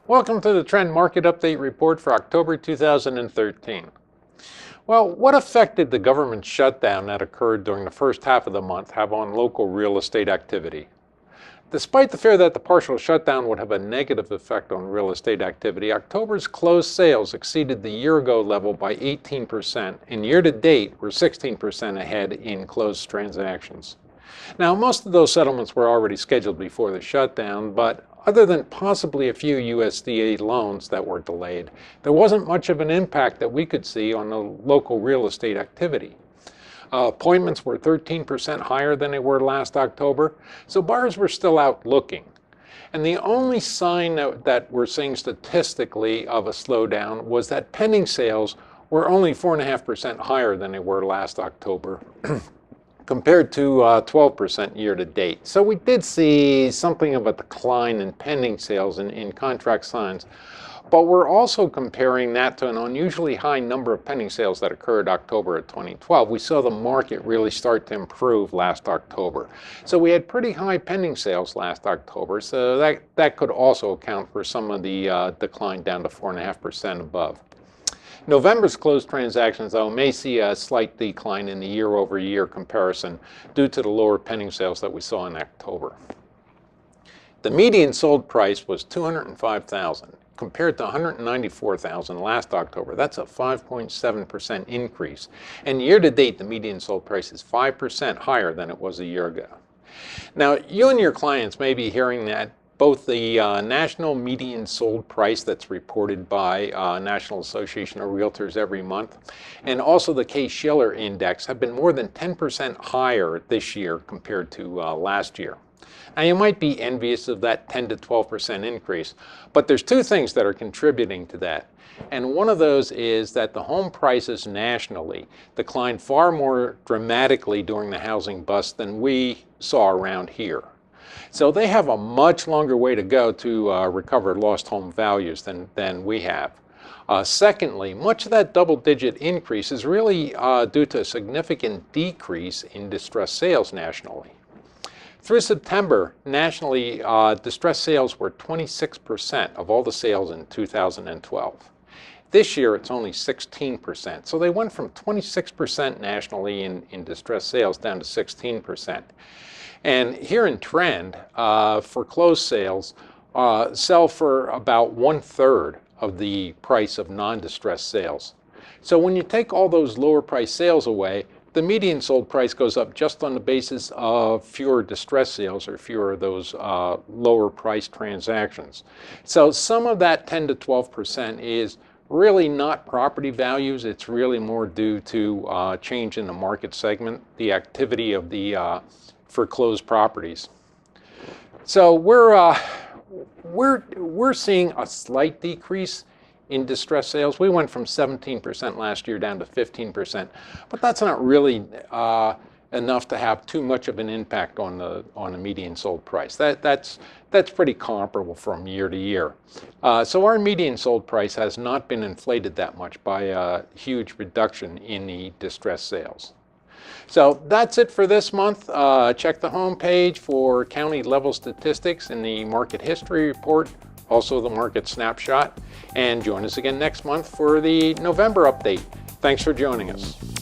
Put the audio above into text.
Welcome to the Trend Market Update Report for October 2013. Well, what effect did the government shutdown that occurred during the first half of the month have on local real estate activity? Despite the fear that the partial shutdown would have a negative effect on real estate activity, October's closed sales exceeded the year-ago level by 18%, and year-to-date were 16% ahead in closed transactions. Now, most of those settlements were already scheduled before the shutdown, but other than possibly a few USDA loans that were delayed, there wasn't much of an impact that we could see on the local real estate activity. Appointments were 13% higher than they were last October, so buyers were still out looking. And the only sign that we're seeing statistically of a slowdown was that pending sales were only 4.5% higher than they were last October. Compared to 12% year-to-date. So we did see something of a decline in pending sales and in contract signs, but we're also comparing that to an unusually high number of pending sales that occurred October of 2012. We saw the market really start to improve last October. So we had pretty high pending sales last October, so that could also account for some of the decline down to 4.5% above. November's closed transactions, though, may see a slight decline in the year-over-year comparison due to the lower pending sales that we saw in October. The median sold price was $205,000 compared to $194,000 last October. That's a 5.7% increase. And year-to-date, the median sold price is 5% higher than it was a year ago. Now, you and your clients may be hearing that both the national median sold price that's reported by National Association of Realtors every month and also the Case-Shiller index have been more than 10% higher this year compared to last year. Now, you might be envious of that 10 to 12% increase, but there's two things that are contributing to that. And one of those is that the home prices nationally declined far more dramatically during the housing bust than we saw around here. So they have a much longer way to go to recover lost home values than we have. Secondly, much of that double-digit increase is really due to a significant decrease in distressed sales nationally. Through September, nationally, distressed sales were 26% of all the sales in 2012. This year, it's only 16%. So they went from 26% nationally in distressed sales down to 16%. And here in Trend, for closed sales, sell for about 1/3 of the price of non-distressed sales. So when you take all those lower price sales away, the median sold price goes up just on the basis of fewer distressed sales or fewer of those lower price transactions. So some of that 10 to 12% is really not property values. It's really more due to change in the market segment, the activity of the foreclosed properties. So we're seeing a slight decrease in distressed sales. We went from 17% last year down to 15%, but that's not really enough to have too much of an impact on the median sold price. That's pretty comparable from year to year. So our median sold price has not been inflated that much by a huge reduction in the distressed sales. So that's it for this month. Check the home page for county level statistics in the market history report, also the market snapshot, and join us again next month for the November update. Thanks for joining us.